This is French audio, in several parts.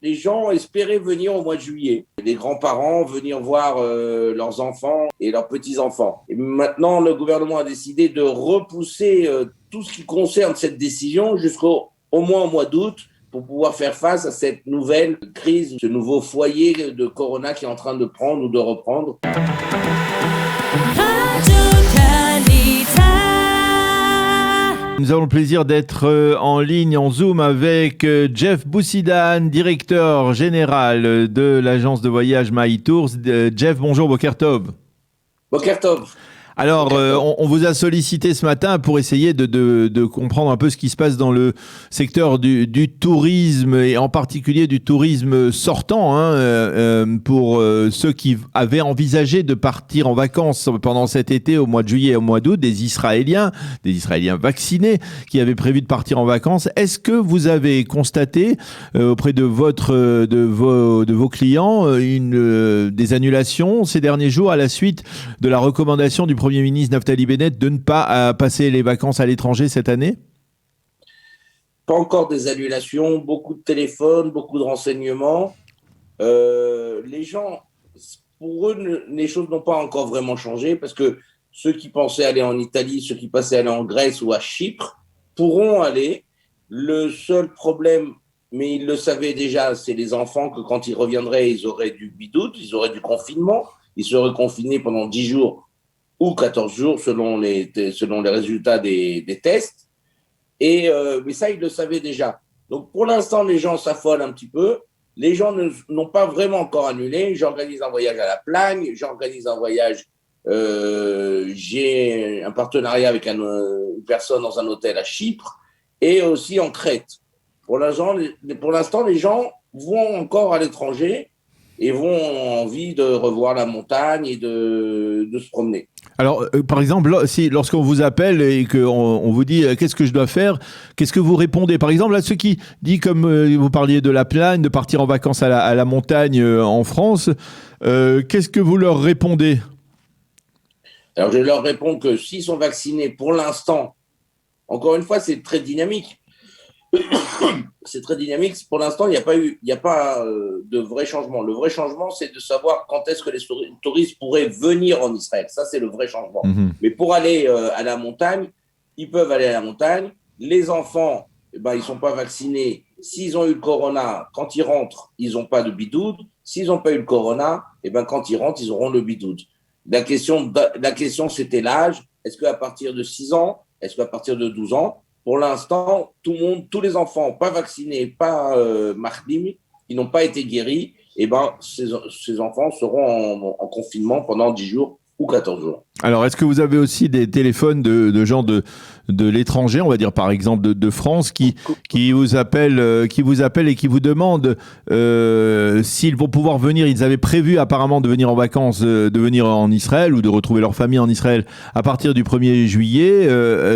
Les gens espéraient venir au mois de juillet. Les grands-parents venir voir leurs enfants et leurs petits-enfants. Et maintenant, le gouvernement a décidé de repousser tout ce qui concerne cette décision jusqu'au au moins au mois d'août pour pouvoir faire face à cette nouvelle crise, ce nouveau foyer de corona qui est en train de prendre ou de reprendre. Nous avons le plaisir d'être en ligne, en Zoom, avec Jeff Boussidan, directeur général de l'agence de voyage My Tours. Jeff, bonjour, Boker Tov. Boker Tov. Alors, on vous a sollicité ce matin pour essayer de comprendre un peu ce qui se passe dans le secteur du tourisme et en particulier du tourisme sortant, pour ceux qui avaient envisagé de partir en vacances pendant cet été au mois de juillet et au mois d'août, des Israéliens vaccinés qui avaient prévu de partir en vacances. Est-ce que vous avez constaté auprès de vos clients des annulations ces derniers jours à la suite de la recommandation du Premier ministre Naftali Bennett de ne pas passer les vacances à l'étranger cette année? Pas encore des annulations, beaucoup de téléphones, beaucoup de renseignements. Les gens, pour eux, les choses n'ont pas encore vraiment changé parce que ceux qui pensaient aller en Italie, ceux qui pensaient aller en Grèce ou à Chypre pourront aller. Le seul problème, mais ils le savaient déjà, c'est les enfants que quand ils reviendraient, ils auraient du bidoute, ils auraient du confinement. Ils seraient confinés pendant 10 jours ou 14 jours selon les résultats des tests. Mais ça, ils le savaient déjà. Donc, pour l'instant, les gens s'affolent un petit peu. Les gens n'ont pas vraiment encore annulé. J'organise un voyage à la Plagne, j'organise un voyage. J'ai un partenariat avec une personne dans un hôtel à Chypre et aussi en Crète. Pour l'instant, les gens vont encore à l'étranger et vont envie de revoir la montagne et de se promener. Alors, par exemple, lorsqu'on vous appelle et qu'on vous dit qu'est-ce que je dois faire, qu'est-ce que vous répondez? Par exemple, à ceux qui disent, comme vous parliez de la Plagne, de partir en vacances à la montagne en France, qu'est-ce que vous leur répondez? Alors, je leur réponds que s'ils sont vaccinés, pour l'instant, encore une fois, c'est très dynamique. C'est très dynamique. Pour l'instant, il n'y a pas de vrai changement. Le vrai changement, c'est de savoir quand est-ce que les touristes pourraient venir en Israël. Ça, c'est le vrai changement. Mmh. Mais pour aller à la montagne, ils peuvent aller à la montagne. Les enfants, ils ne sont pas vaccinés. S'ils ont eu le corona, quand ils rentrent, ils n'ont pas de bidoude. S'ils n'ont pas eu le corona, quand ils rentrent, ils auront le bidoude. La question, c'était l'âge. Est-ce qu'à partir de 6 ans, est-ce qu'à partir de 12 ans, pour l'instant, tous les enfants pas vaccinés, pas mahdim, qui n'ont pas été guéris, ces enfants seront en confinement pendant 10 jours ou 14 jours. Alors, est-ce que vous avez aussi des téléphones de gens de l'étranger, on va dire par exemple de France, qui vous appellent et qui vous demandent s'ils vont pouvoir venir? Ils avaient prévu apparemment de venir en vacances, de venir en Israël ou de retrouver leur famille en Israël à partir du 1er juillet.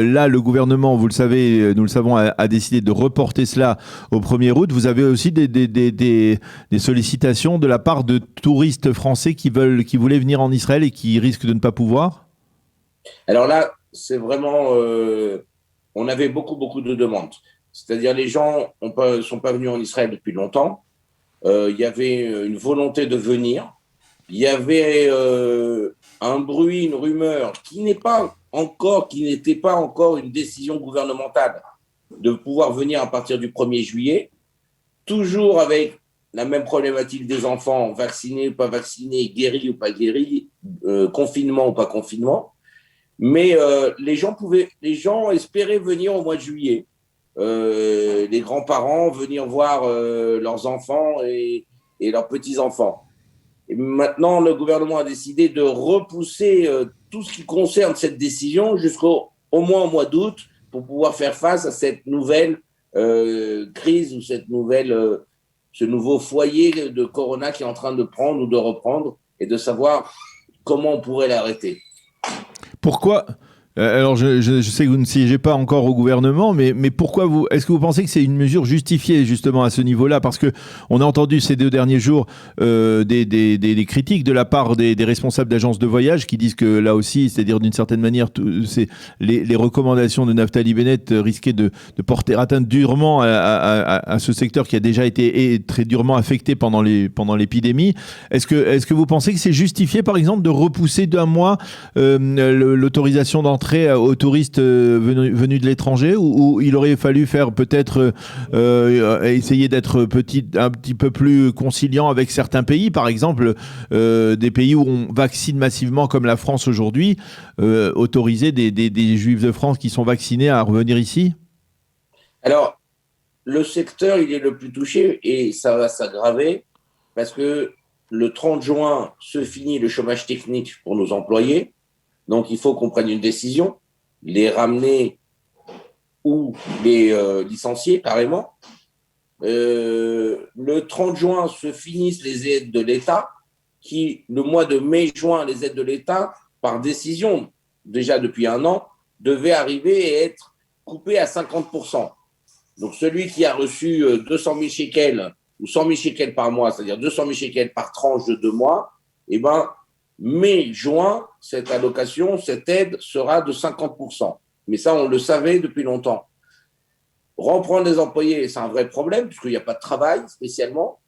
Là, le gouvernement, vous le savez, nous le savons, a décidé de reporter cela au 1er août. Vous avez aussi des sollicitations de la part de touristes français qui voulaient venir en Israël et qui risquent de ne pas pouvoir? Alors là, c'est vraiment... on avait beaucoup de demandes. C'est-à-dire les gens ne sont pas venus en Israël depuis longtemps. Il y avait une volonté de venir. Il y avait un bruit, une rumeur qui n'était pas encore une décision gouvernementale de pouvoir venir à partir du 1er juillet, toujours avec la même problématique des enfants, vaccinés ou pas vaccinés, guéris ou pas guéris, confinement ou pas confinement. Mais les gens espéraient venir au mois de juillet. Les grands-parents venir voir leurs enfants et leurs petits-enfants. Et maintenant, le gouvernement a décidé de repousser tout ce qui concerne cette décision jusqu'au au moins au mois d'août pour pouvoir faire face à cette nouvelle crise ou ce nouveau foyer de corona qui est en train de prendre ou de reprendre et de savoir comment on pourrait l'arrêter. Pourquoi Alors, je sais que vous ne siégez pas encore au gouvernement, mais pourquoi est-ce que vous pensez que c'est une mesure justifiée justement à ce niveau-là? Parce que on a entendu ces 2 derniers jours des critiques de la part des responsables d'agences de voyage qui disent que là aussi, c'est-à-dire d'une certaine manière, les recommandations de Naftali Bennett risquaient de porter atteinte durement à ce secteur qui a déjà été très durement affecté pendant l'épidémie. Est-ce que vous pensez que c'est justifié, par exemple, de repousser d'1 mois l'autorisation d'entrée aux touristes venus de l'étranger, ou il aurait fallu faire peut-être essayer d'être un petit peu plus conciliant avec certains pays, par exemple des pays où on vaccine massivement comme la France aujourd'hui, autoriser des Juifs de France qui sont vaccinés à revenir ici? Alors, le secteur, il est le plus touché et ça va s'aggraver parce que le 30 juin se finit le chômage technique pour nos employés. Donc, il faut qu'on prenne une décision, les ramener ou les licencier carrément. Le 30 juin se finissent les aides de l'État, le mois de mai-juin, les aides de l'État, par décision, déjà depuis 1 an, devaient arriver et être coupées à 50%. Donc, celui qui a reçu 200 000 shekels ou 100 000 shekels par mois, c'est-à-dire 200 000 shekels par tranche de 2 mois, eh ben, mai-juin, cette allocation, cette aide sera de 50%. Mais ça, on le savait depuis longtemps. Reprendre les employés, c'est un vrai problème, puisqu'il n'y a pas de travail spécialement.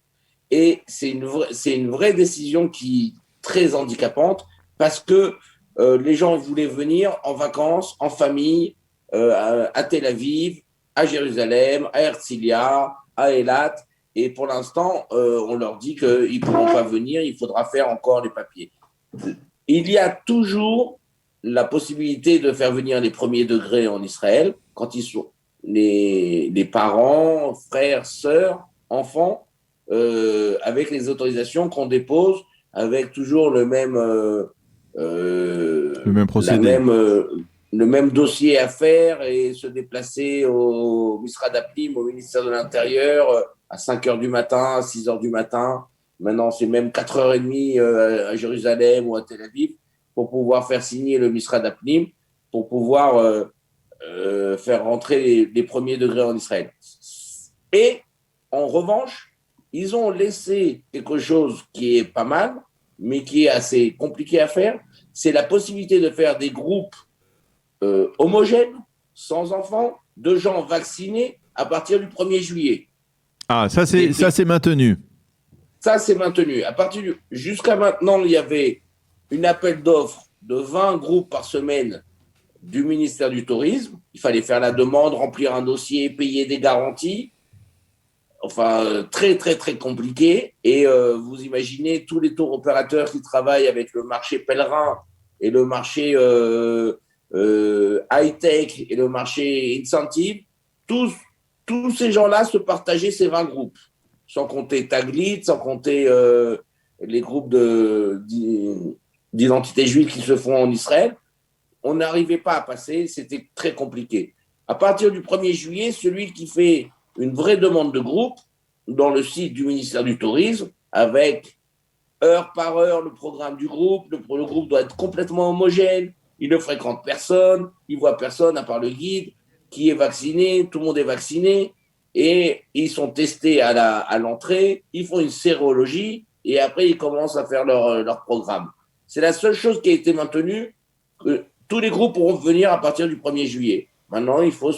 Et c'est une vraie décision qui est très handicapante, parce que les gens voulaient venir en vacances, en famille, à Tel Aviv, à Jérusalem, à Herzliya, à Eilat. Et pour l'instant, on leur dit qu'ils ne pourront pas venir, il faudra faire encore les papiers. Il y a toujours la possibilité de faire venir les premiers degrés en Israël quand ils sont les parents, frères, sœurs, enfants, avec les autorisations qu'on dépose, avec toujours le même procédé. Le même dossier à faire et se déplacer au Misrad Apnim, au ministère de l'Intérieur, à 5h du matin, à 6h du matin. Maintenant, c'est même 4h30 à Jérusalem ou à Tel Aviv pour pouvoir faire signer le Misrad Apnim, pour pouvoir faire rentrer les premiers degrés en Israël. Et en revanche, ils ont laissé quelque chose qui est pas mal, mais qui est assez compliqué à faire. C'est la possibilité de faire des groupes homogènes, sans enfants, de gens vaccinés à partir du 1er juillet. Ah, ça c'est maintenu. Ça, c'est maintenu. Jusqu'à maintenant, il y avait une appel d'offres de 20 groupes par semaine du ministère du Tourisme. Il fallait faire la demande, remplir un dossier, payer des garanties. Enfin, très, très, très compliqué. Et vous imaginez tous les tours opérateurs qui travaillent avec le marché pèlerin et le marché high-tech et le marché incentive. Tous ces gens-là se partageaient ces 20 groupes. Sans compter Taglit, sans compter les groupes d'identité juive qui se font en Israël. On n'arrivait pas à passer, c'était très compliqué. À partir du 1er juillet, celui qui fait une vraie demande de groupe dans le site du ministère du Tourisme, avec heure par heure le programme du groupe, le groupe doit être complètement homogène, il ne fréquente personne, il ne voit personne à part le guide, qui est vacciné, tout le monde est vacciné, et ils sont testés à l'entrée, ils font une sérologie, et après ils commencent à faire leur programme. C'est la seule chose qui a été maintenue, que tous les groupes pourront venir à partir du 1er juillet. Maintenant, il faut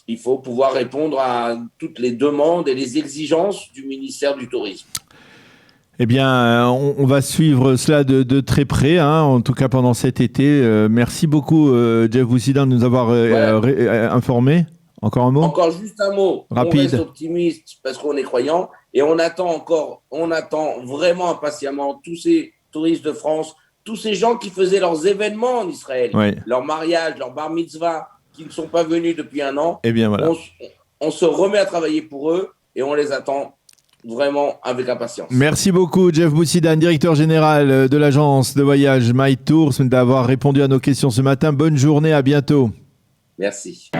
il faut pouvoir répondre à toutes les demandes et les exigences du ministère du Tourisme. Eh bien, on va suivre cela de très près, hein, en tout cas pendant cet été. Merci beaucoup, Jeff Boussidan, de nous avoir informés. Encore un mot ? Encore juste un mot. Rapide. On reste optimiste parce qu'on est croyant et on attend vraiment impatiemment tous ces touristes de France, tous ces gens qui faisaient leurs événements en Israël, leur mariage, leur bar mitzvah, qui ne sont pas venus depuis 1 an. Eh bien, voilà. On se remet à travailler pour eux et on les attend vraiment avec impatience. Merci beaucoup, Jeff Boussidan, directeur général de l'agence de voyage My Tours, d'avoir répondu à nos questions ce matin. Bonne journée, à bientôt. Merci.